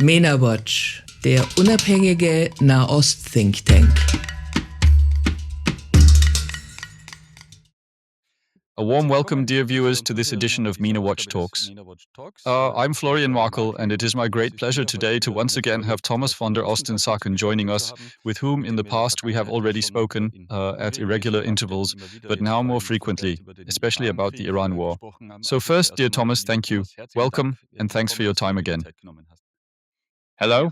Mena-Watch, der unabhängige Nahost-Think Tank. A warm welcome, dear viewers, to this edition of Mena-Watch Talks. I'm Florian Markl, and it is my great pleasure today to once again have Thomas von der Osten-Sacken joining us, with whom in the past we have already spoken at irregular intervals, but now more frequently, especially about the Iran war. So first, dear Thomas, thank you. Welcome, and thanks for your time again. Hello?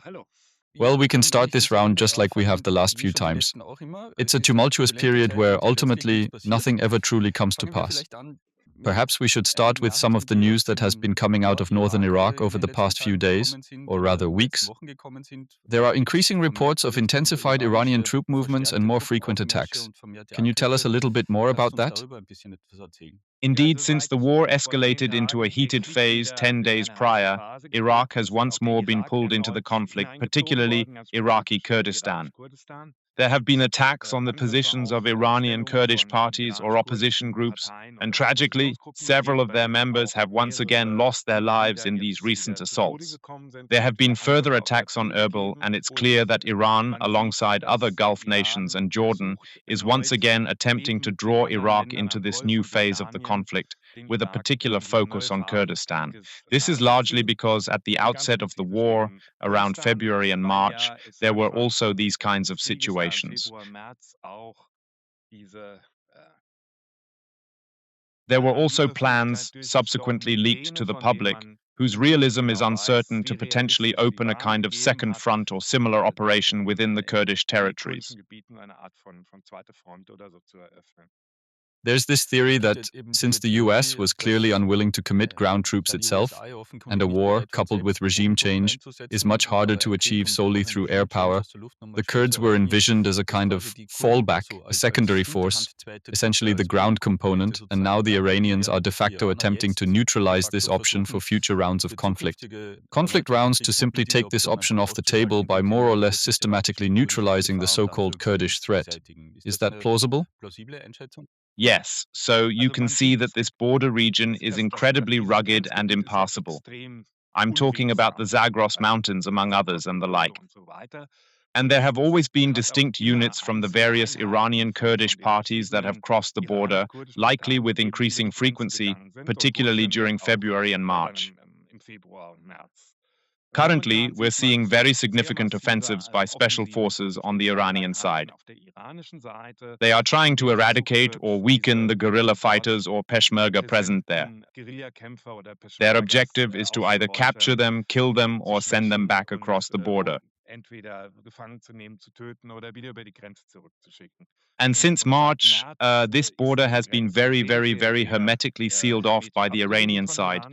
Well, we can start this round just like we have the last few times. It's a tumultuous period where ultimately nothing ever truly comes to pass. Perhaps we should start with some of the news that has been coming out of northern Iraq over the past few days, or rather weeks. There are increasing reports of intensified Iranian troop movements and more frequent attacks. Can you tell us a little bit more about that? Indeed, since the war escalated into a heated phase 10 days prior, Iraq has once more been pulled into the conflict, particularly Iraqi Kurdistan. There have been attacks on the positions of Iranian Kurdish parties or opposition groups, and tragically, several of their members have once again lost their lives in these recent assaults. There have been further attacks on Erbil, and it's clear that Iran, alongside other Gulf nations and Jordan, is once again attempting to draw Iraq into this new phase of the conflict, with a particular focus on Kurdistan. This is largely because at the outset of the war, around February and March, there were also these kinds of situations. There were also plans, subsequently leaked to the public, whose realism is uncertain, to potentially open a kind of second front or similar operation within the Kurdish territories. There's this theory that since the US was clearly unwilling to commit ground troops itself, and a war coupled with regime change is much harder to achieve solely through air power, the Kurds were envisioned as a kind of fallback, a secondary force, essentially the ground component, and now the Iranians are de facto attempting to neutralize this option for future rounds of conflict. Conflict rounds to simply take this option off the table by more or less systematically neutralizing the so-called Kurdish threat. Is that plausible? Yes, so you can see that this border region is incredibly rugged and impassable. I'm talking about the Zagros Mountains, among others, and the like. And there have always been distinct units from the various Iranian Kurdish parties that have crossed the border, likely with increasing frequency, particularly during February and March. Currently, we're seeing very significant offensives by special forces on the Iranian side. They are trying to eradicate or weaken the guerrilla fighters or Peshmerga present there. Their objective is to either capture them, kill them, or send them back across the border. And since March, this border has been very hermetically sealed off by the Iranian side.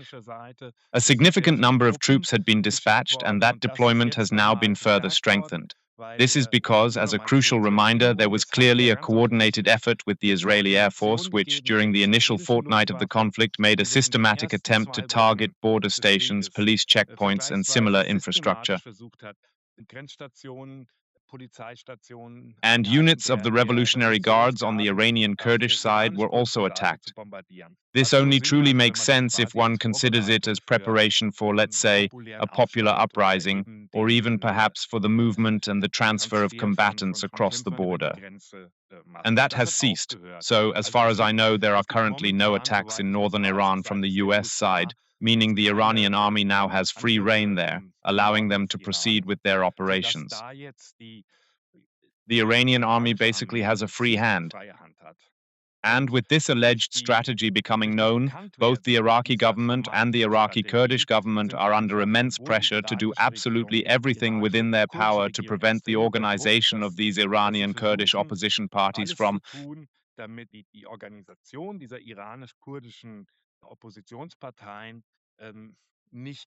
A significant number of troops had been dispatched, and that deployment has now been further strengthened. This is because, as a crucial reminder, there was clearly a coordinated effort with the Israeli Air Force, which, during the initial fortnight of the conflict, made a systematic attempt to target border stations, police checkpoints, and similar infrastructure. And units of the Revolutionary Guards on the Iranian Kurdish side were also attacked. This only truly makes sense if one considers it as preparation for, let's say, a popular uprising, or even perhaps for the movement and the transfer of combatants across the border. And that has ceased. So, as far as I know, there are currently no attacks in northern Iran from the US side, meaning the Iranian army now has free rein there, allowing them to proceed with their operations. The Iranian army basically has a free hand. And with this alleged strategy becoming known, both the Iraqi government and the Iraqi Kurdish government are under immense pressure to do absolutely everything within their power to prevent the organization of these Iranian Kurdish opposition parties from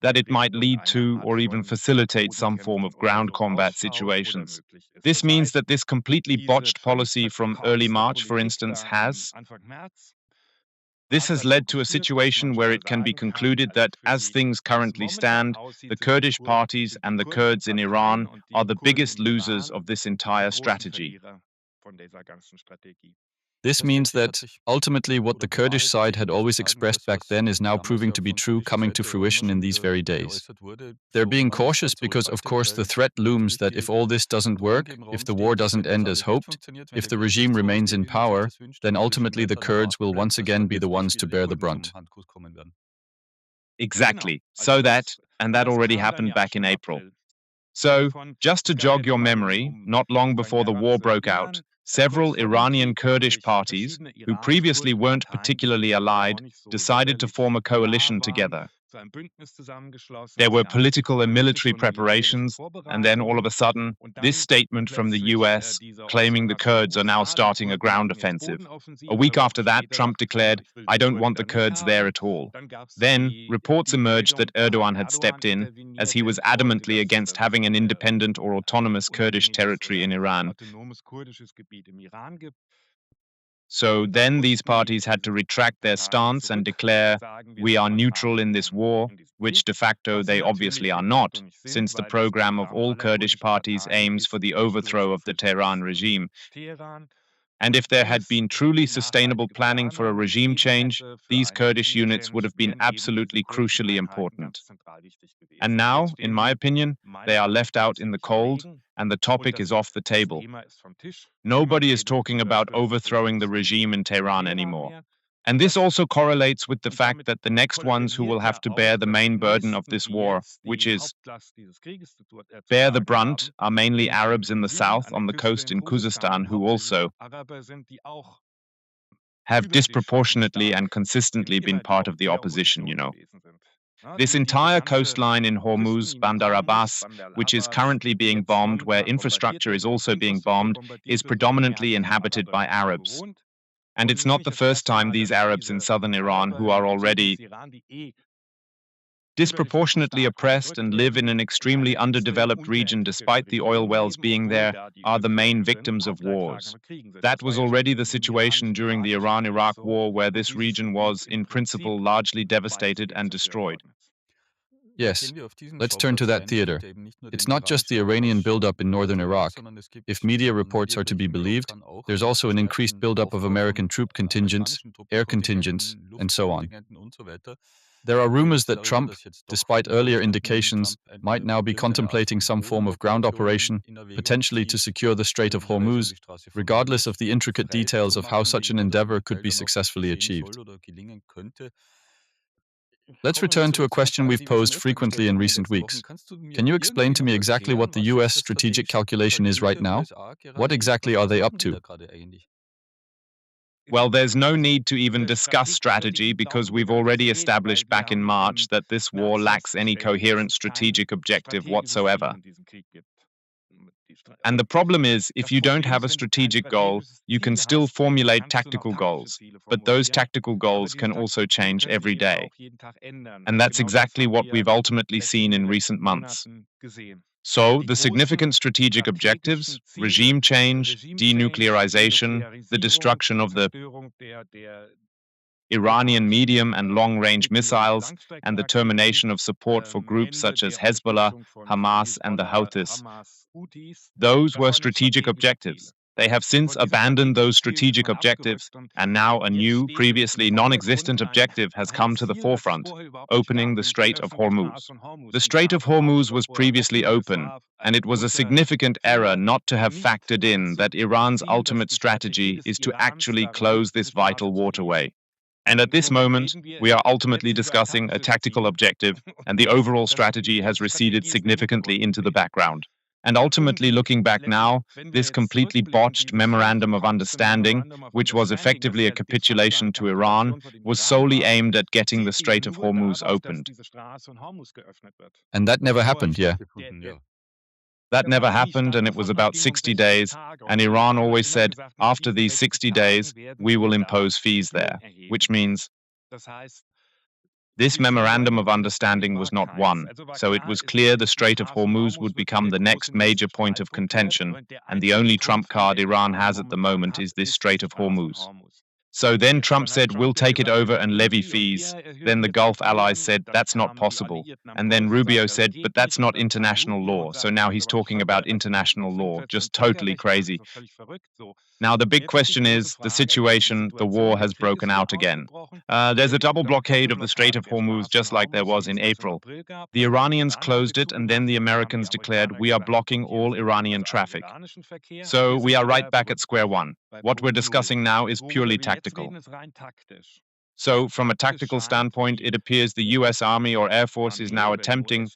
that it might lead to or even facilitate some form of ground combat situations. This means that this completely botched policy from early March, for instance, has led to a situation where it can be concluded that, as things currently stand, the Kurdish parties and the Kurds in Iran are the biggest losers of this entire strategy. This means that, ultimately, what the Kurdish side had always expressed back then is now proving to be true, coming to fruition in these very days. They're being cautious because, of course, the threat looms that if all this doesn't work, if the war doesn't end as hoped, if the regime remains in power, then ultimately the Kurds will once again be the ones to bear the brunt. Exactly. And that already happened back in April. So, just to jog your memory, not long before the war broke out, several Iranian Kurdish parties, who previously weren't particularly allied, decided to form a coalition together. There were political and military preparations, and then all of a sudden, this statement from the US claiming the Kurds are now starting a ground offensive. A week after that, Trump declared, "I don't want the Kurds there at all." Then, reports emerged that Erdogan had stepped in, as he was adamantly against having an independent or autonomous Kurdish territory in Iran. So then these parties had to retract their stance and declare, "We are neutral in this war," which de facto they obviously are not, since the program of all Kurdish parties aims for the overthrow of the Tehran regime. And if there had been truly sustainable planning for a regime change, these Kurdish units would have been absolutely crucially important. And now, in my opinion, they are left out in the cold, and the topic is off the table. Nobody is talking about overthrowing the regime in Tehran anymore. And this also correlates with the fact that the next ones who will have to bear the main burden of this war, which is bear the brunt, are mainly Arabs in the south on the coast in Khuzestan who also have disproportionately and consistently been part of the opposition. This entire coastline in Hormuz, Bandar Abbas, which is currently being bombed, where infrastructure is also being bombed, is predominantly inhabited by Arabs. And it's not the first time these Arabs in southern Iran, who are already disproportionately oppressed and live in an extremely underdeveloped region despite the oil wells being there, are the main victims of wars. That was already the situation during the Iran-Iraq war, where this region was, in principle, largely devastated and destroyed. Yes, let's turn to that theater. It's not just the Iranian buildup in northern Iraq. If media reports are to be believed, there's also an increased buildup of American troop contingents, air contingents, and so on. There are rumors that Trump, despite earlier indications, might now be contemplating some form of ground operation, potentially to secure the Strait of Hormuz, regardless of the intricate details of how such an endeavor could be successfully achieved. Let's return to a question we've posed frequently in recent weeks. Can you explain to me exactly what the US strategic calculation is right now? What exactly are they up to? Well, there's no need to even discuss strategy because we've already established back in March that this war lacks any coherent strategic objective whatsoever. And the problem is, if you don't have a strategic goal, you can still formulate tactical goals, but those tactical goals can also change every day. And that's exactly what we've ultimately seen in recent months. So, the significant strategic objectives, regime change, denuclearization, the destruction of the Iranian medium and long-range missiles, and the termination of support for groups such as Hezbollah, Hamas, and the Houthis. Those were strategic objectives. They have since abandoned those strategic objectives, and now a new, previously non-existent objective has come to the forefront, opening the Strait of Hormuz. The Strait of Hormuz was previously open, and it was a significant error not to have factored in that Iran's ultimate strategy is to actually close this vital waterway. And at this moment, we are ultimately discussing a tactical objective, and the overall strategy has receded significantly into the background. And ultimately, looking back now, this completely botched Memorandum of Understanding, which was effectively a capitulation to Iran, was solely aimed at getting the Strait of Hormuz opened. And that never happened, yeah? That never happened, and it was about 60 days, and Iran always said, after these 60 days, we will impose fees there, which means this memorandum of understanding was not won, so it was clear the Strait of Hormuz would become the next major point of contention, and the only trump card Iran has at the moment is this Strait of Hormuz. So then Trump said, we'll take it over and levy fees. Then the Gulf allies said, that's not possible. And then Rubio said, but that's not international law. So now he's talking about international law. Just totally crazy. Now, the big question is the situation, the war has broken out again. There's a double blockade of the Strait of Hormuz, just like there was in April. The Iranians closed it, and then the Americans declared, we are blocking all Iranian traffic. So we are right back at square one. What we're discussing now is purely tactical. So, from a tactical standpoint, it appears the US Army or Air Force is now attempting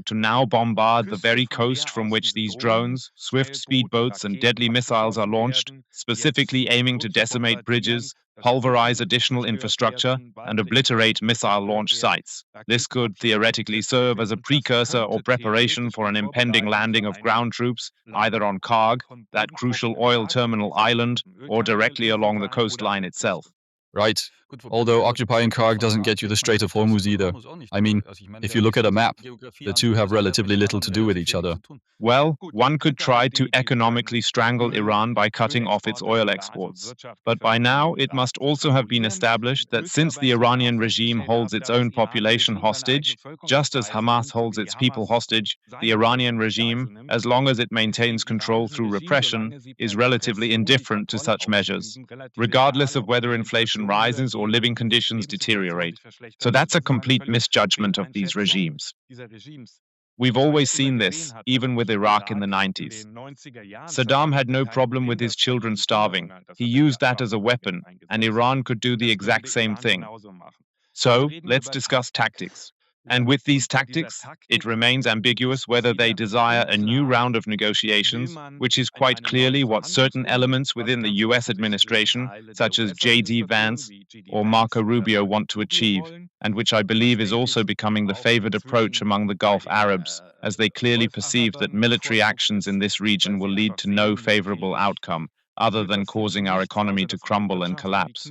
to now bombard the very coast from which these drones, swift speedboats, and deadly missiles are launched, specifically aiming to decimate bridges, pulverize additional infrastructure, and obliterate missile launch sites. This could theoretically serve as a precursor or preparation for an impending landing of ground troops, either on Karg, that crucial oil terminal island, or directly along the coastline itself. Right. Although occupying Karg doesn't get you the Strait of Hormuz either. I mean, if you look at a map, the two have relatively little to do with each other. Well, one could try to economically strangle Iran by cutting off its oil exports. But by now, it must also have been established that since the Iranian regime holds its own population hostage, just as Hamas holds its people hostage, the Iranian regime, as long as it maintains control through repression, is relatively indifferent to such measures, regardless of whether inflation rises or living conditions deteriorate. So that's a complete misjudgment of these regimes. We've always seen this, even with Iraq in the 90s. Saddam had no problem with his children starving. He used that as a weapon, and Iran could do the exact same thing. So, let's discuss tactics. And with these tactics, it remains ambiguous whether they desire a new round of negotiations, which is quite clearly what certain elements within the US administration, such as J.D. Vance or Marco Rubio, want to achieve, and which I believe is also becoming the favored approach among the Gulf Arabs, as they clearly perceive that military actions in this region will lead to no favorable outcome, other than causing our economy to crumble and collapse.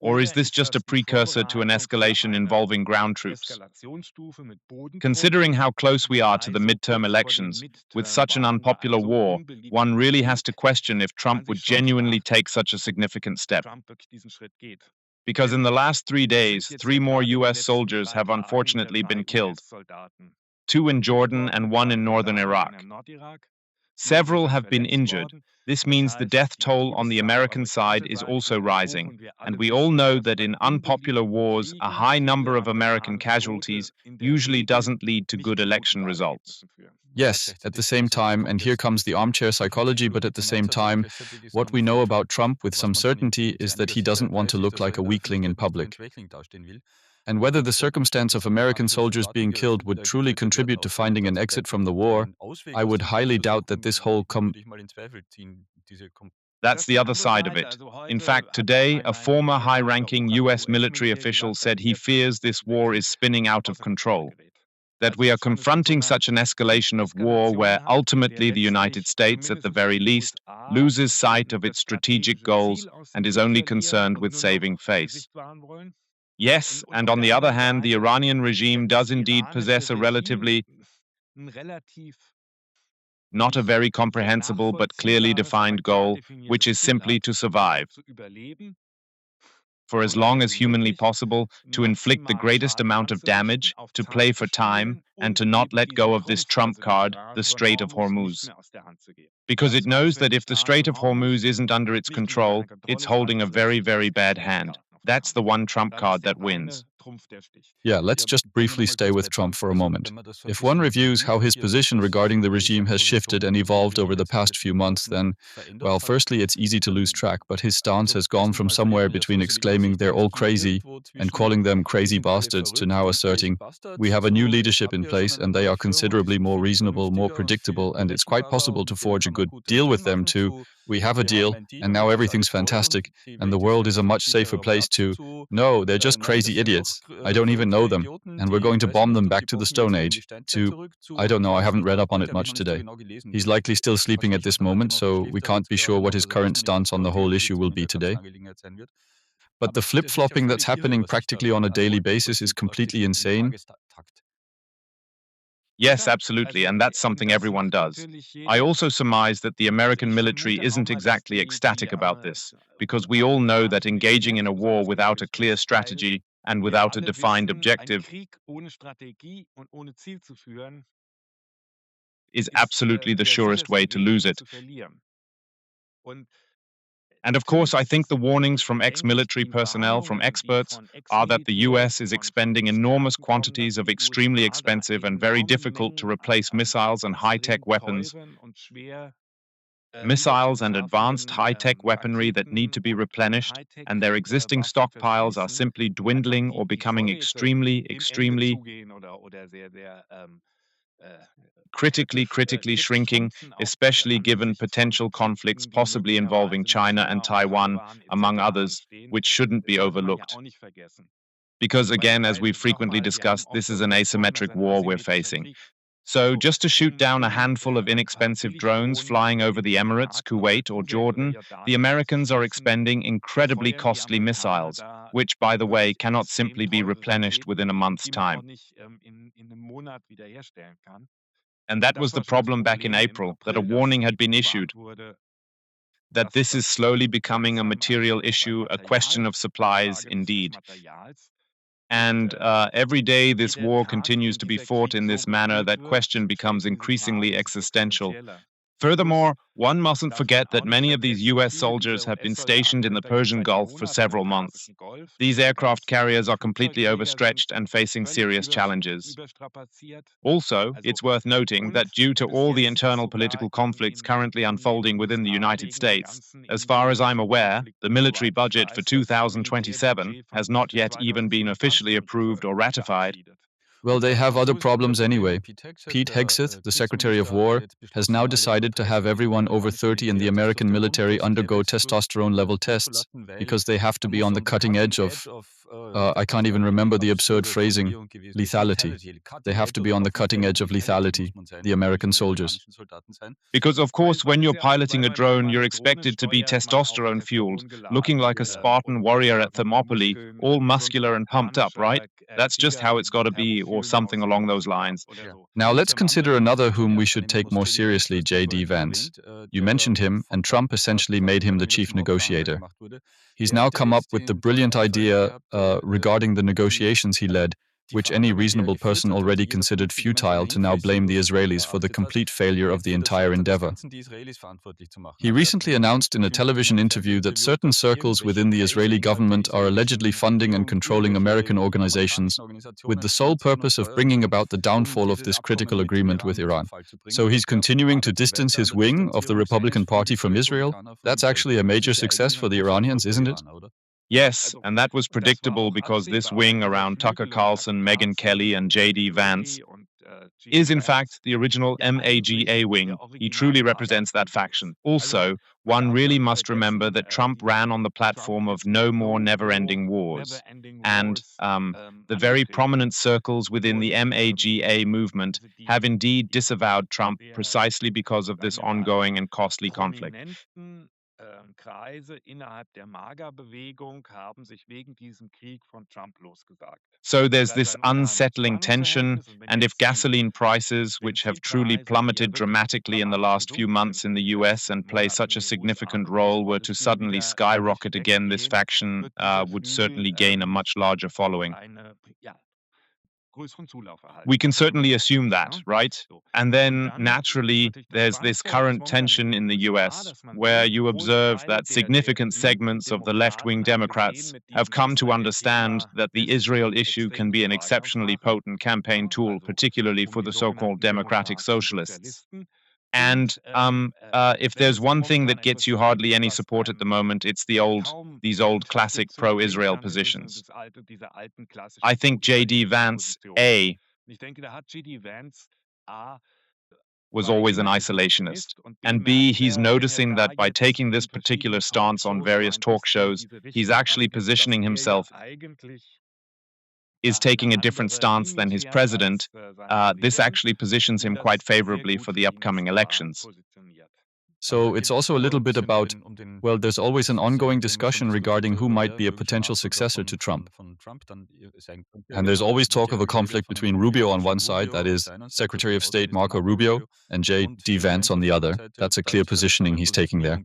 Or is this just a precursor to an escalation involving ground troops? Considering how close we are to the midterm elections, with such an unpopular war, one really has to question if Trump would genuinely take such a significant step. Because in the last 3 days, 3 more US soldiers have unfortunately been killed, 2 in Jordan and 1 in northern Iraq. Several have been injured. This means the death toll on the American side is also rising, and we all know that in unpopular wars, a high number of American casualties usually doesn't lead to good election results. Yes, at the same time, and here comes the armchair psychology, but at the same time, what we know about Trump with some certainty is that he doesn't want to look like a weakling in public. And whether the circumstance of American soldiers being killed would truly contribute to finding an exit from the war, I would highly doubt that this whole That's the other side of it. In fact, today, a former high-ranking US military official said he fears this war is spinning out of control, that we are confronting such an escalation of war where ultimately the United States, at the very least, loses sight of its strategic goals and is only concerned with saving face. Yes, and on the other hand, the Iranian regime does indeed possess a relatively, not a very comprehensible but clearly defined goal, which is simply to survive, for as long as humanly possible, to inflict the greatest amount of damage, to play for time, and to not let go of this trump card, the Strait of Hormuz. Because it knows that if the Strait of Hormuz isn't under its control, it's holding a very, very bad hand. That's the one trump card that wins. Yeah, let's just briefly stay with Trump for a moment. If one reviews how his position regarding the regime has shifted and evolved over the past few months, then, well, firstly, it's easy to lose track, but his stance has gone from somewhere between exclaiming they're all crazy and calling them crazy bastards to now asserting we have a new leadership in place and they are considerably more reasonable, more predictable, and it's quite possible to forge a good deal with them to we have a deal and now everything's fantastic and the world is a much safer place to no, they're just crazy idiots. I don't even know them, and we're going to bomb them back to the Stone Age, to, I don't know, I haven't read up on it much today. He's likely still sleeping at this moment, so we can't be sure what his current stance on the whole issue will be today. But the flip-flopping that's happening practically on a daily basis is completely insane. Yes, absolutely, and that's something everyone does. I also surmise that the American military isn't exactly ecstatic about this, because we all know that engaging in a war without a clear strategy and without a defined objective is absolutely the surest way to lose it. And of course, I think the warnings from ex-military personnel, from experts, are that the US is expending enormous quantities of extremely expensive and very difficult to replace missiles and high-tech weapons, missiles and advanced high-tech weaponry that need to be replenished, and their existing stockpiles are simply dwindling or becoming extremely critically shrinking, especially given potential conflicts possibly involving China and Taiwan, among others, which shouldn't be overlooked. Because again, as we've frequently discussed, this is an asymmetric war we're facing. So, just to shoot down a handful of inexpensive drones flying over the Emirates, Kuwait, or Jordan, the Americans are expending incredibly costly missiles, which, by the way, cannot simply be replenished within a month's time. And that was the problem back in April, that a warning had been issued that this is slowly becoming a material issue, a question of supplies indeed. And every day this war continues to be fought in this manner, that question becomes increasingly existential. Furthermore, one mustn't forget that many of these US soldiers have been stationed in the Persian Gulf for several months. These aircraft carriers are completely overstretched and facing serious challenges. Also, it's worth noting that due to all the internal political conflicts currently unfolding within the United States, as far as I'm aware, the military budget for 2027 has not yet even been officially approved or ratified. Well, they have other problems anyway. Pete Hegseth, the Secretary of War, has now decided to have everyone over 30 in the American military undergo testosterone level tests because they have to be on the cutting edge of, I can't even remember the absurd phrasing, lethality. They have to be on the cutting edge of lethality, the American soldiers. Because, of course, when you're piloting a drone, you're expected to be testosterone fueled, looking like a Spartan warrior at Thermopylae, all muscular and pumped up, right? That's just how it's got to be, or something along those lines. Now let's consider another whom we should take more seriously, J.D. Vance. You mentioned him, and Trump essentially made him the chief negotiator. He's now come up with the brilliant idea regarding the negotiations he led, which any reasonable person already considered futile, to now blame the Israelis for the complete failure of the entire endeavor. He recently announced in a television interview that certain circles within the Israeli government are allegedly funding and controlling American organizations with the sole purpose of bringing about the downfall of this critical agreement with Iran. So he's continuing to distance his wing of the Republican Party from Israel. That's actually a major success for the Iranians, isn't it? Yes, and that was predictable because this wing around Tucker Carlson, Megyn Kelly, and J.D. Vance is in fact the original MAGA wing. He truly represents that faction. Also, one really must remember that Trump ran on the platform of no more never-ending wars. And the very prominent circles within the MAGA movement have indeed disavowed Trump precisely because of this ongoing and costly conflict. Kreise innerhalb der MAGA-Bewegung haben sich wegen diesem Krieg von Trump losgesagt. So there's this unsettling tension, and if gasoline prices, which have truly plummeted dramatically in the last few months in the US and play such a significant role, were to suddenly skyrocket again, this faction would certainly gain a much larger following. We can certainly assume that, right? And then, naturally, there's this current tension in the US, where you observe that significant segments of the left-wing Democrats have come to understand that the Israel issue can be an exceptionally potent campaign tool, particularly for the so-called democratic socialists. And if there's one thing that gets you hardly any support at the moment, it's these old classic pro-Israel positions. I think J.D. Vance, A, was always an isolationist, and B, he's noticing that by taking this particular stance on various talk shows, he's actually positioning himself, is taking a different stance than his president. This actually positions him quite favorably for the upcoming elections. So it's also a little bit about, well, there's always an ongoing discussion regarding who might be a potential successor to Trump. And there's always talk of a conflict between Rubio on one side, that is, Secretary of State Marco Rubio, and J.D. Vance on the other. That's a clear positioning he's taking there.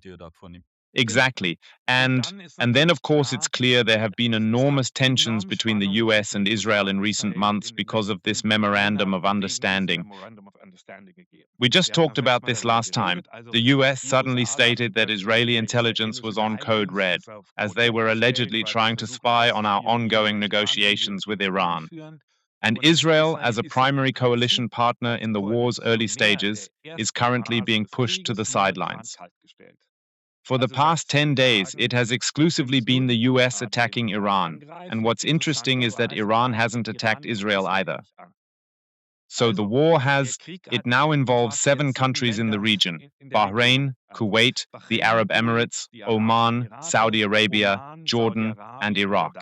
Exactly. And then, of course, it's clear there have been enormous tensions between the US and Israel in recent months because of this memorandum of understanding. We just talked about this last time. The US suddenly stated that Israeli intelligence was on code red, as they were allegedly trying to spy on our ongoing negotiations with Iran. And Israel, as a primary coalition partner in the war's early stages, is currently being pushed to the sidelines. For the past 10 days, it has exclusively been the US attacking Iran, and what's interesting is that Iran hasn't attacked Israel either. So it now involves 7 countries in the region: Bahrain, Kuwait, the Arab Emirates, Oman, Saudi Arabia, Jordan, and Iraq.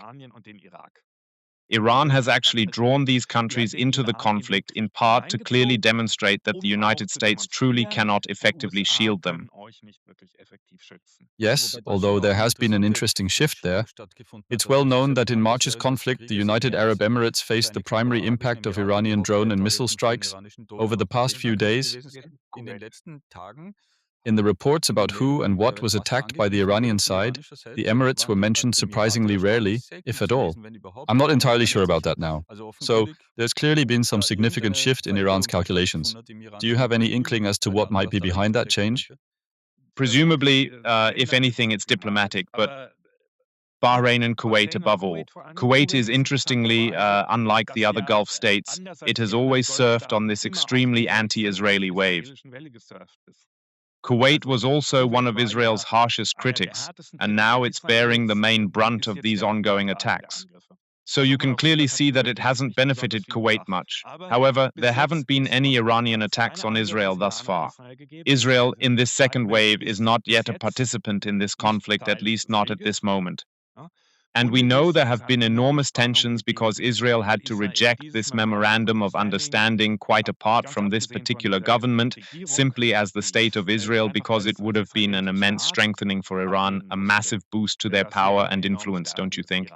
Iran has actually drawn these countries into the conflict in part to clearly demonstrate that the United States truly cannot effectively shield them. Yes, although there has been an interesting shift there. It's well known that in March's conflict, the United Arab Emirates faced the primary impact of Iranian drone and missile strikes over the past few days. In the reports about who and what was attacked by the Iranian side, the Emirates were mentioned surprisingly rarely, if at all. I'm not entirely sure about that now. So, there's clearly been some significant shift in Iran's calculations. Do you have any inkling as to what might be behind that change? Presumably, if anything, it's diplomatic, but Bahrain and Kuwait above all. Kuwait is interestingly, unlike the other Gulf states, it has always surfed on this extremely anti-Israeli wave. Kuwait was also one of Israel's harshest critics, and now it's bearing the main brunt of these ongoing attacks. So you can clearly see that it hasn't benefited Kuwait much. However, there haven't been any Iranian attacks on Israel thus far. Israel, in this second wave, is not yet a participant in this conflict, at least not at this moment. And we know there have been enormous tensions because Israel had to reject this memorandum of understanding quite apart from this particular government, simply as the state of Israel, because it would have been an immense strengthening for Iran, a massive boost to their power and influence, don't you think?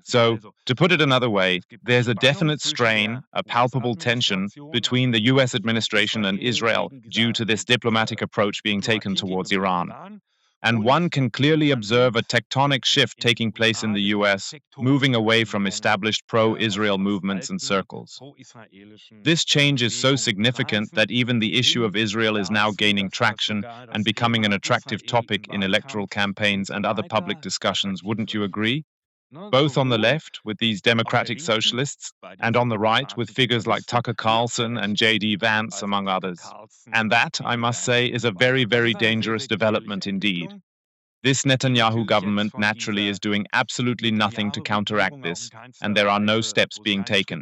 So, to put it another way, there's a definite strain, a palpable tension between the US administration and Israel due to this diplomatic approach being taken towards Iran. And one can clearly observe a tectonic shift taking place in the US, moving away from established pro-Israel movements and circles. This change is so significant that even the issue of Israel is now gaining traction and becoming an attractive topic in electoral campaigns and other public discussions, wouldn't you agree? Both on the left, with these democratic socialists, and on the right, with figures like Tucker Carlson and J.D. Vance, among others. And that, I must say, is a very, very dangerous development indeed. This Netanyahu government naturally is doing absolutely nothing to counteract this, and there are no steps being taken.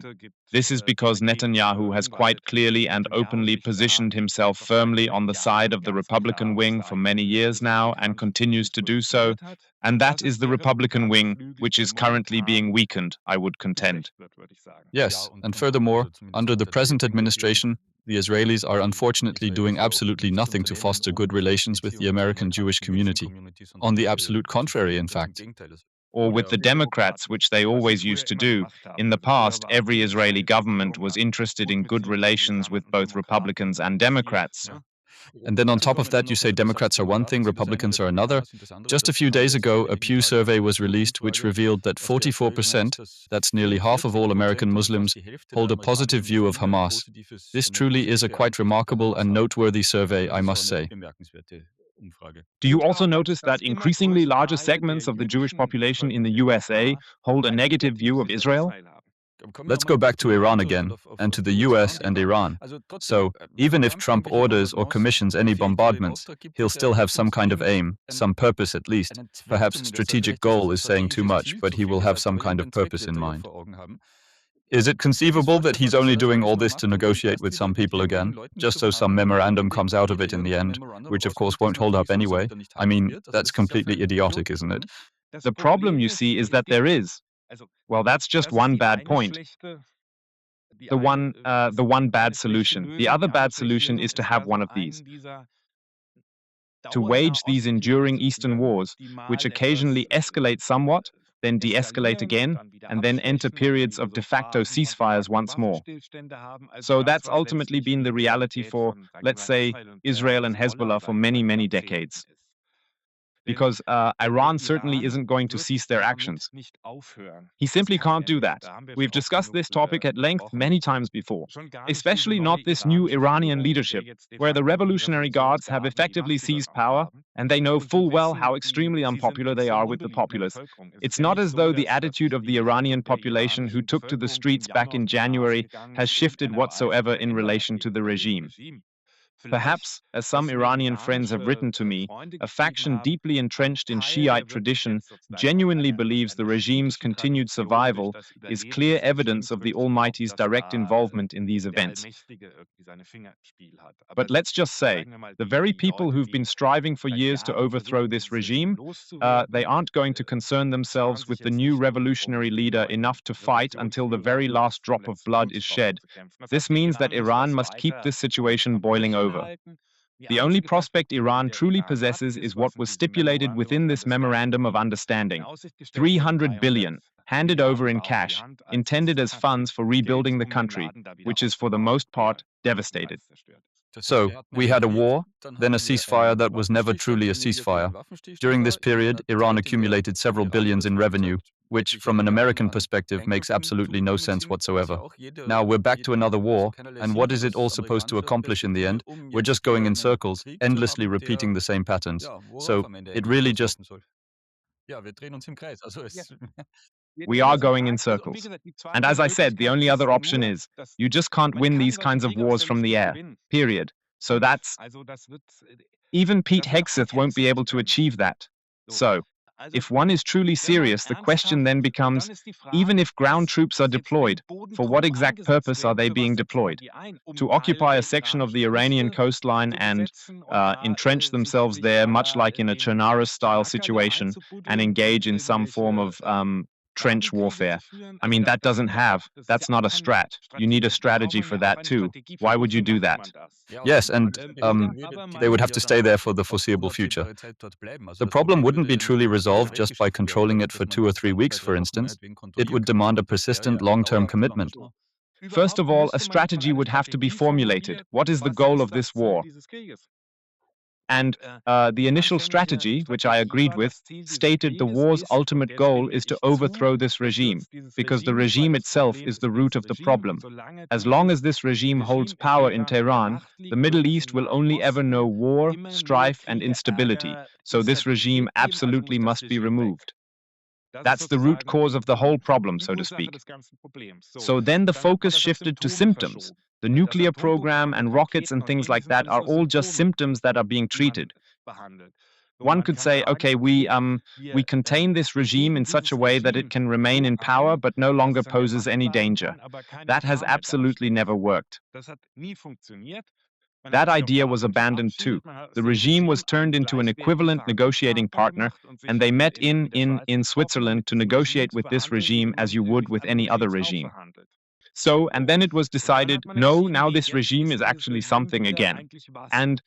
This is because Netanyahu has quite clearly and openly positioned himself firmly on the side of the Republican wing for many years now and continues to do so, and that is the Republican wing which is currently being weakened, I would contend. Yes, and furthermore, under the present administration, the Israelis are unfortunately doing absolutely nothing to foster good relations with the American Jewish community. On the absolute contrary, in fact. Or with the Democrats, which they always used to do. In the past, every Israeli government was interested in good relations with both Republicans and Democrats. And then on top of that, you say Democrats are one thing, Republicans are another. Just a few days ago, a Pew survey was released which revealed that 44%, that's nearly half of all American Muslims, hold a positive view of Hamas. This truly is a quite remarkable and noteworthy survey, I must say. Do you also notice that increasingly larger segments of the Jewish population in the USA hold a negative view of Israel? Let's go back to Iran again, and to the US and Iran. So, even if Trump orders or commissions any bombardments, he'll still have some kind of aim, some purpose at least. Perhaps strategic goal is saying too much, but he will have some kind of purpose in mind. Is it conceivable that he's only doing all this to negotiate with some people again, just so some memorandum comes out of it in the end, which of course won't hold up anyway? I mean, that's completely idiotic, isn't it? The problem, you see, is that there is. Well, that's just one bad point. The one bad solution. The other bad solution is to have one of these. to wage these enduring Eastern wars, which occasionally escalate somewhat, then de-escalate again, and then enter periods of de facto ceasefires once more. So that's ultimately been the reality for, let's say, Israel and Hezbollah for many, many decades. Because Iran certainly isn't going to cease their actions. He simply can't do that. We've discussed this topic at length many times before, especially not this new Iranian leadership, where the Revolutionary Guards have effectively seized power, and they know full well how extremely unpopular they are with the populace. It's not as though the attitude of the Iranian population who took to the streets back in January has shifted whatsoever in relation to the regime. Perhaps, as some Iranian friends have written to me, a faction deeply entrenched in Shiite tradition genuinely believes the regime's continued survival is clear evidence of the Almighty's direct involvement in these events. But let's just say, the very people who've been striving for years to overthrow this regime, they aren't going to concern themselves with the new revolutionary leader enough to fight until the very last drop of blood is shed. This means that Iran must keep this situation boiling over. The only prospect Iran truly possesses is what was stipulated within this memorandum of understanding: 300 billion, handed over in cash, intended as funds for rebuilding the country, which is for the most part devastated. So, we had a war, then a ceasefire that was never truly a ceasefire. During this period, Iran accumulated several billions in revenue, which, from an American perspective, makes absolutely no sense whatsoever. Now we're back to another war, and what is it all supposed to accomplish in the end? We're just going in circles, endlessly repeating the same patterns. So, it really just... We are going in circles. And as I said, the only other option is, you just can't win these kinds of wars from the air, period. So that's... Even Pete Hegseth won't be able to achieve that. So, if one is truly serious, the question then becomes, even if ground troops are deployed, for what exact purpose are they being deployed? To occupy a section of the Iranian coastline and entrench themselves there, much like in a Chernaris-style situation, and engage in some form of trench warfare. I mean, that's not a strat. You need a strategy for that too. Why would you do that? Yes, and they would have to stay there for the foreseeable future. The problem wouldn't be truly resolved just by controlling it for 2 or 3 weeks, for instance. It would demand a persistent long-term commitment. First of all, a strategy would have to be formulated. What is the goal of this war? And the initial strategy, which I agreed with, stated the war's ultimate goal is to overthrow this regime, because the regime itself is the root of the problem. As long as this regime holds power in Tehran, the Middle East will only ever know war, strife, and instability, so this regime absolutely must be removed. That's the root cause of the whole problem, so to speak. So then the focus shifted to symptoms. The nuclear program and rockets and things like that are all just symptoms that are being treated. One could say, okay, we contain this regime in such a way that it can remain in power but no longer poses any danger. That has absolutely never worked. That idea was abandoned too. The regime was turned into an equivalent negotiating partner, and they met in Switzerland to negotiate with this regime as you would with any other regime. So, and then it was decided, no, now this regime is actually something again. And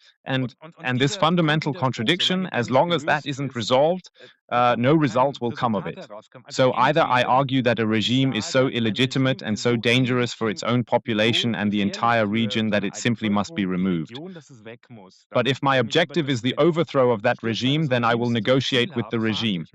this fundamental contradiction, as long as that isn't resolved, no result will come of it. So either I argue that a regime is so illegitimate and so dangerous for its own population and the entire region that it simply must be removed. But if my objective is the overthrow of that regime, then I will negotiate with the regime.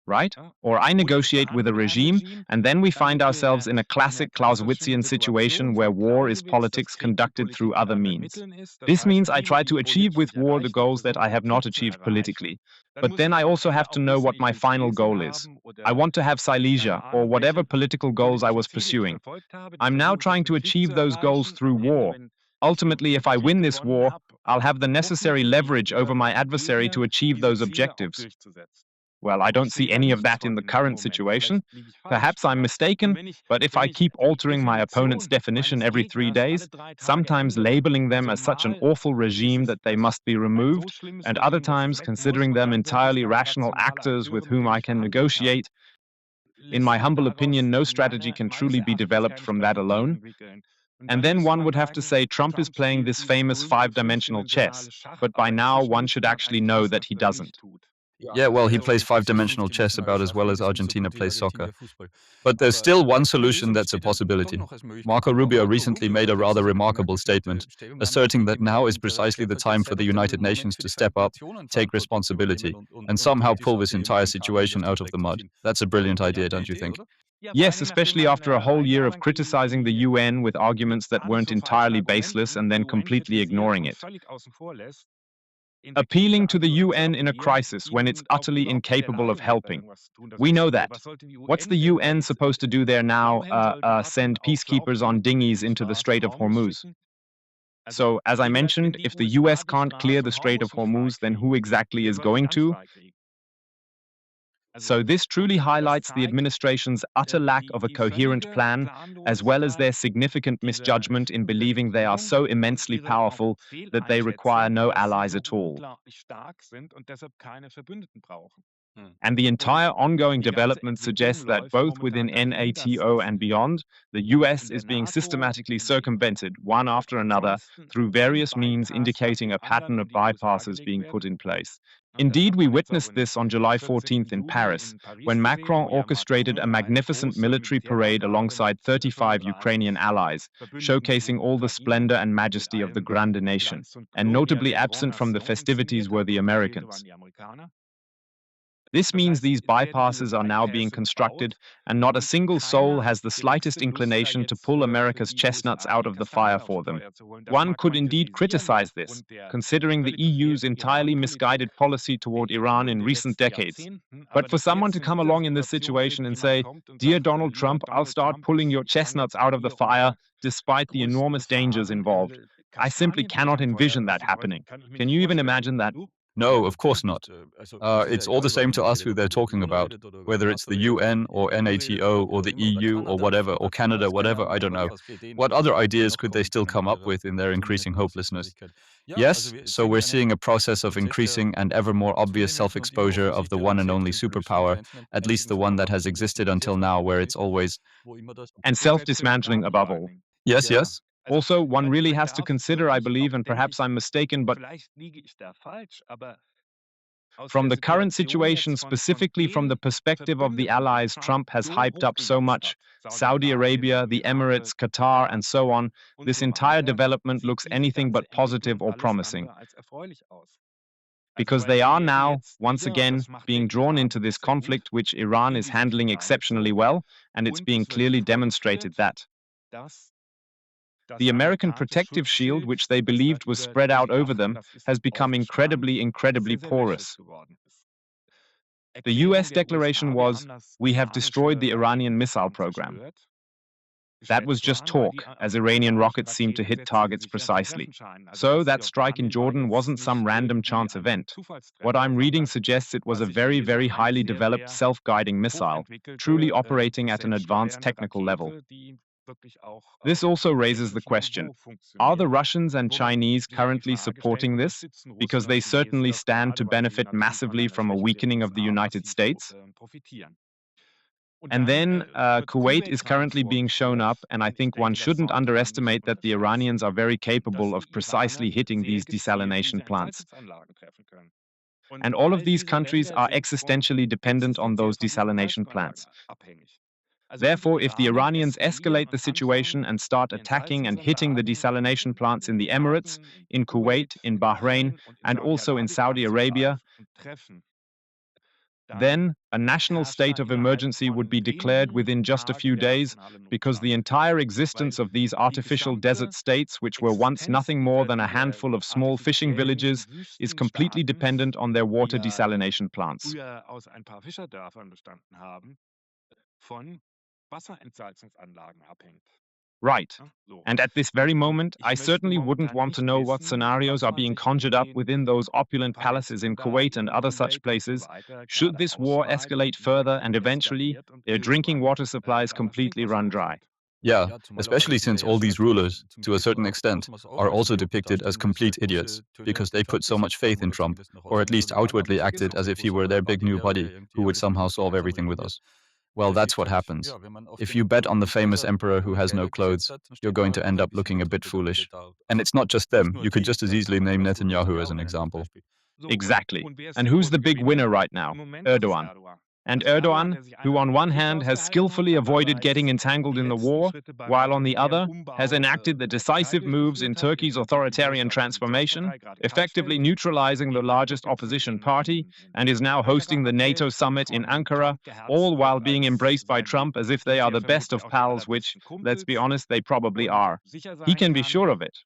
Right? Or I negotiate with a regime, and then we find ourselves in a classic Clausewitzian situation where war is politics conducted through other means. This means I try to achieve with war the goals that I have not achieved politically. But then I also have to know what my final goal is. I want to have Silesia, or whatever political goals I was pursuing. I'm now trying to achieve those goals through war. Ultimately, if I win this war, I'll have the necessary leverage over my adversary to achieve those objectives. Well, I don't see any of that in the current situation. Perhaps I'm mistaken, but if I keep altering my opponent's definition every 3 days, sometimes labeling them as such an awful regime that they must be removed, and other times considering them entirely rational actors with whom I can negotiate, in my humble opinion, no strategy can truly be developed from that alone. And then one would have to say Trump is playing this famous five-dimensional chess, but by now one should actually know that he doesn't. Yeah, well, he plays five-dimensional chess about as well as Argentina plays soccer. But there's still one solution that's a possibility. Marco Rubio recently made a rather remarkable statement, asserting that now is precisely the time for the United Nations to step up, take responsibility, and somehow pull this entire situation out of the mud. That's a brilliant idea, don't you think? Yes, especially after a whole year of criticizing the UN with arguments that weren't entirely baseless and then completely ignoring it. Appealing to the UN in a crisis when it's utterly incapable of helping. We know that. What's the UN supposed to do there now? Send peacekeepers on dinghies into the Strait of Hormuz. So, as I mentioned, if the US can't clear the Strait of Hormuz, then who exactly is going to? So this truly highlights the administration's utter lack of a coherent plan, as well as their significant misjudgment in believing they are so immensely powerful that they require no allies at all. And the entire ongoing development suggests that both within NATO and beyond, the US is being systematically circumvented, one after another, through various means indicating a pattern of bypasses being put in place. Indeed, we witnessed this on July 14th in Paris, when Macron orchestrated a magnificent military parade alongside 35 Ukrainian allies, showcasing all the splendor and majesty of the Grande Nation, and notably absent from the festivities were the Americans. This means these bypasses are now being constructed, and not a single soul has the slightest inclination to pull America's chestnuts out of the fire for them. One could indeed criticize this, considering the EU's entirely misguided policy toward Iran in recent decades. But for someone to come along in this situation and say, "Dear Donald Trump, I'll start pulling your chestnuts out of the fire," despite the enormous dangers involved, I simply cannot envision that happening. Can you even imagine that? No, of course not. It's all the same to us who they're talking about, whether it's the UN or NATO or the EU or whatever, or Canada, whatever, I don't know. What other ideas could they still come up with in their increasing hopelessness? Yes, so we're seeing a process of increasing and ever more obvious self-exposure of the one and only superpower, at least the one that has existed until now, where it's always... And self-dismantling above all. Yes, yes. Also, one really has to consider, I believe, and perhaps I'm mistaken, but from the current situation, specifically from the perspective of the allies Trump has hyped up so much, Saudi Arabia, the Emirates, Qatar, and so on, this entire development looks anything but positive or promising. Because they are now, once again, being drawn into this conflict which Iran is handling exceptionally well, and it's being clearly demonstrated that the American protective shield, which they believed was spread out over them, has become incredibly porous. The US declaration was, "We have destroyed the Iranian missile program." That was just talk, as Iranian rockets seemed to hit targets precisely. So that strike in Jordan wasn't some random chance event. What I'm reading suggests it was a very highly developed self-guiding missile, truly operating at an advanced technical level. This also raises the question, are the Russians and Chinese currently supporting this? Because they certainly stand to benefit massively from a weakening of the United States. And then Kuwait is currently being shown up, and I think one shouldn't underestimate that the Iranians are very capable of precisely hitting these desalination plants. And all of these countries are existentially dependent on those desalination plants. Therefore, if the Iranians escalate the situation and start attacking and hitting the desalination plants in the Emirates, in Kuwait, in Bahrain, and also in Saudi Arabia, then a national state of emergency would be declared within just a few days, because the entire existence of these artificial desert states, which were once nothing more than a handful of small fishing villages, is completely dependent on their water desalination plants. Right. And at this very moment, I certainly wouldn't want to know what scenarios are being conjured up within those opulent palaces in Kuwait and other such places, should this war escalate further and eventually their drinking water supplies completely run dry. Yeah, especially since all these rulers, to a certain extent, are also depicted as complete idiots, because they put so much faith in Trump, or at least outwardly acted as if he were their big new buddy, who would somehow solve everything with us. Well, that's what happens. If you bet on the famous emperor who has no clothes, you're going to end up looking a bit foolish. And it's not just them. You could just as easily name Netanyahu as an example. Exactly. And who's the big winner right now? Erdogan. And Erdogan, who on one hand has skillfully avoided getting entangled in the war, while on the other has enacted the decisive moves in Turkey's authoritarian transformation, effectively neutralizing the largest opposition party, and is now hosting the NATO summit in Ankara, all while being embraced by Trump as if they are the best of pals, which, let's be honest, they probably are. He can be sure of it.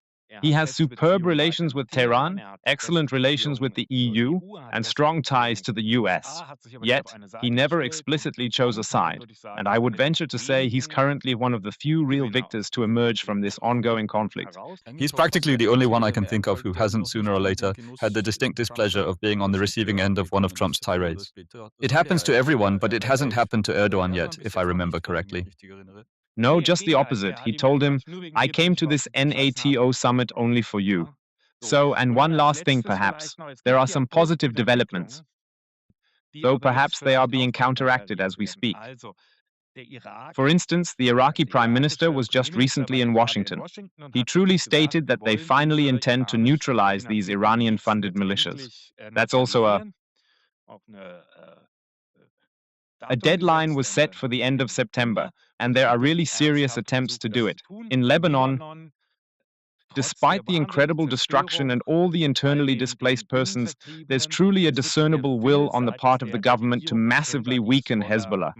He has superb relations with Tehran, excellent relations with the EU, and strong ties to the US. Yet, he never explicitly chose a side, and I would venture to say he's currently one of the few real victors to emerge from this ongoing conflict. He's practically the only one I can think of who hasn't sooner or later had the distinct displeasure of being on the receiving end of one of Trump's tirades. It happens to everyone, but it hasn't happened to Erdogan yet, if I remember correctly. No, just the opposite. He told him, I came to this NATO summit only for you. So, and one last thing perhaps, there are some positive developments, though perhaps they are being counteracted as we speak. For instance, the Iraqi Prime Minister was just recently in Washington. He truly stated that they finally intend to neutralize these Iranian-funded militias. That's also a deadline was set for the end of September, and there are really serious attempts to do it. In Lebanon, despite the incredible destruction and all the internally displaced persons, there's truly a discernible will on the part of the government to massively weaken Hezbollah.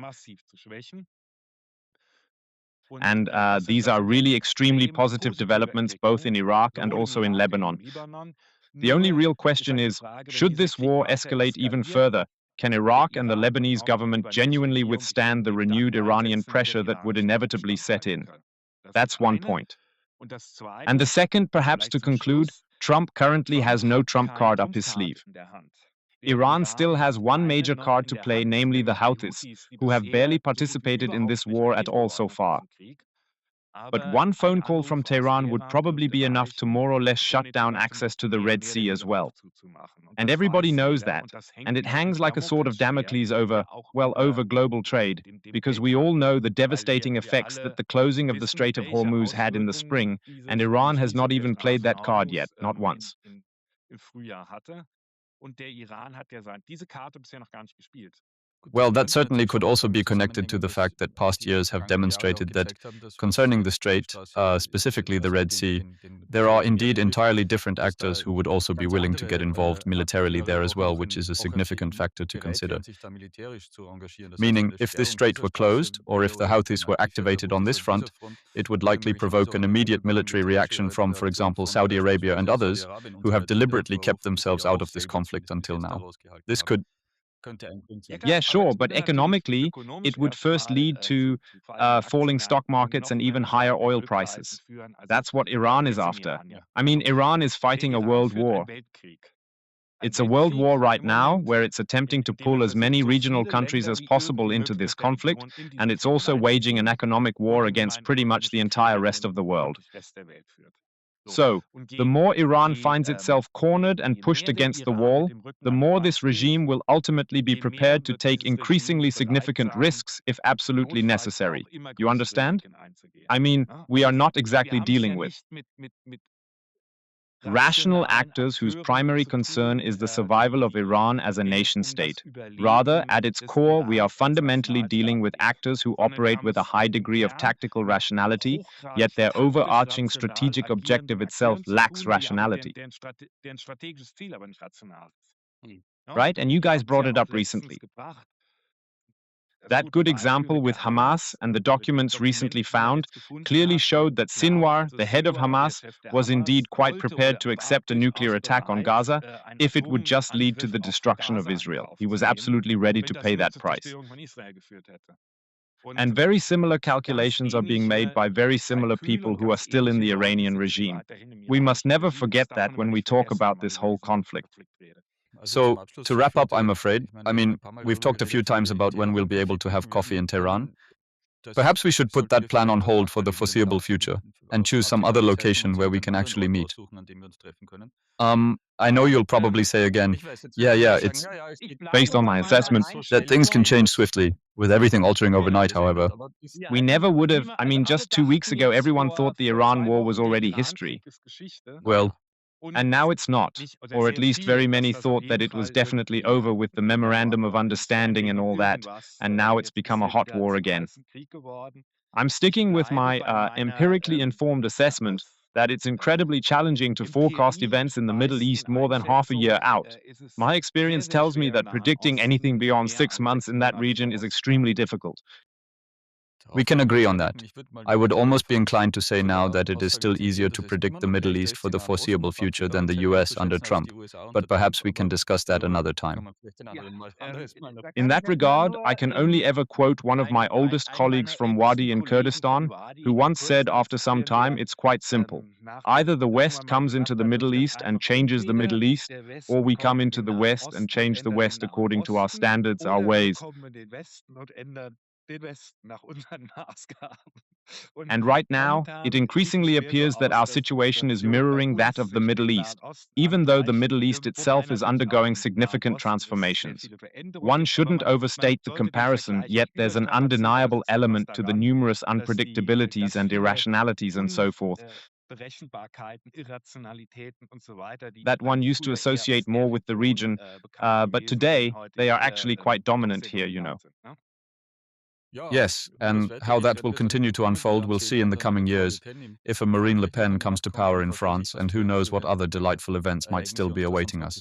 And these are really extremely positive developments both in Iraq and also in Lebanon. The only real question is, should this war escalate even further? Can Iraq and the Lebanese government genuinely withstand the renewed Iranian pressure that would inevitably set in? That's one point. And the second, perhaps to conclude, Trump currently has no trump card up his sleeve. Iran still has one major card to play, namely the Houthis, who have barely participated in this war at all so far. But one phone call from Tehran would probably be enough to more or less shut down access to the Red Sea as well. And everybody knows that, and it hangs like a sword of Damocles over global trade, because we all know the devastating effects that the closing of the Strait of Hormuz had in the spring, and Iran has not even played that card yet, not once. Well, that certainly could also be connected to the fact that past years have demonstrated that concerning the Strait, specifically the Red Sea, there are indeed entirely different actors who would also be willing to get involved militarily there as well, which is a significant factor to consider. Meaning, if this strait were closed, or if the Houthis were activated on this front, it would likely provoke an immediate military reaction from, for example, Saudi Arabia and others, who have deliberately kept themselves out of this conflict until now. This could Yeah, sure, but economically, it would first lead to falling stock markets and even higher oil prices. That's what Iran is after. I mean, Iran is fighting a world war. It's a world war right now where it's attempting to pull as many regional countries as possible into this conflict, and it's also waging an economic war against pretty much the entire rest of the world. So, the more Iran finds itself cornered and pushed against the wall, the more this regime will ultimately be prepared to take increasingly significant risks if absolutely necessary. You understand? I mean, we are not exactly dealing with rational actors whose primary concern is the survival of Iran as a nation-state. Rather, at its core, we are fundamentally dealing with actors who operate with a high degree of tactical rationality, yet their overarching strategic objective itself lacks rationality. Right? And you guys brought it up recently. That good example with Hamas and the documents recently found clearly showed that Sinwar, the head of Hamas, was indeed quite prepared to accept a nuclear attack on Gaza if it would just lead to the destruction of Israel. He was absolutely ready to pay that price. And very similar calculations are being made by very similar people who are still in the Iranian regime. We must never forget that when we talk about this whole conflict. So, to wrap up, I'm afraid, I mean, we've talked a few times about when we'll be able to have coffee in Tehran. Perhaps we should put that plan on hold for the foreseeable future and choose some other location where we can actually meet. I know you'll probably say again, yeah, it's Based on my assessment, that things can change swiftly, with everything altering overnight, however. we never would have. I mean, just 2 weeks ago, everyone thought the Iran war was already history. Well, And now it's not, or at least very many thought that it was definitely over with the Memorandum of Understanding and all that, and now it's become a hot war again. I'm sticking with my empirically informed assessment that it's incredibly challenging to forecast events in the Middle East more than half a year out. My experience tells me that predicting anything beyond 6 months in that region is extremely difficult. we can agree on that. I would almost be inclined to say now that it is still easier to predict the Middle East for the foreseeable future than the US under Trump, but perhaps we can discuss that another time. In that regard, I can only ever quote one of my oldest colleagues from Wadi in Kurdistan, who once said after some time it's quite simple. Either the West comes into the Middle East and changes the Middle East, or we come into the West and change the West according to our standards, our ways. And right now, it increasingly appears that our situation is mirroring that of the Middle East, even though the Middle East itself is undergoing significant transformations. One shouldn't overstate the comparison, yet there's an undeniable element to the numerous unpredictabilities and irrationalities and so forth that one used to associate more with the region, but today they are actually quite dominant here, you know. Yes, and how that will continue to unfold we'll see in the coming years, if a Marine Le Pen comes to power in France, and who knows what other delightful events might still be awaiting us.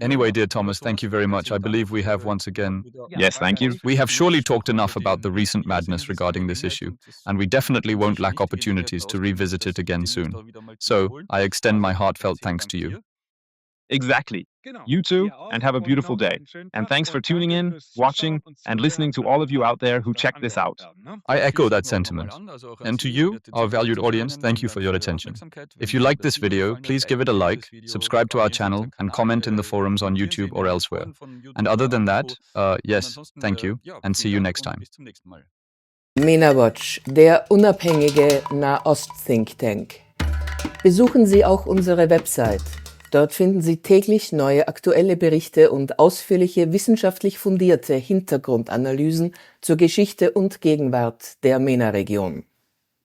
Anyway, dear Thomas, thank you very much. I believe we have once again... Yes, thank you. We have surely talked enough about the recent madness regarding this issue, and we definitely won't lack opportunities to revisit it again soon. So, I extend my heartfelt thanks to you. Exactly. You too, and have a beautiful day. And thanks for tuning in, watching, and listening to all of you out there who checked this out. I echo that sentiment. And to you, our valued audience, thank you for your attention. If you liked this video, please give it a like, subscribe to our channel, and comment in the forums on YouTube or elsewhere. And other than that, yes, thank you, and see you next time. Mena-Watch, der unabhängige Nahost-Think Tank. Besuchen Sie auch unsere Website. Dort finden Sie täglich neue aktuelle Berichte und ausführliche wissenschaftlich fundierte Hintergrundanalysen zur Geschichte und Gegenwart der MENA-Region.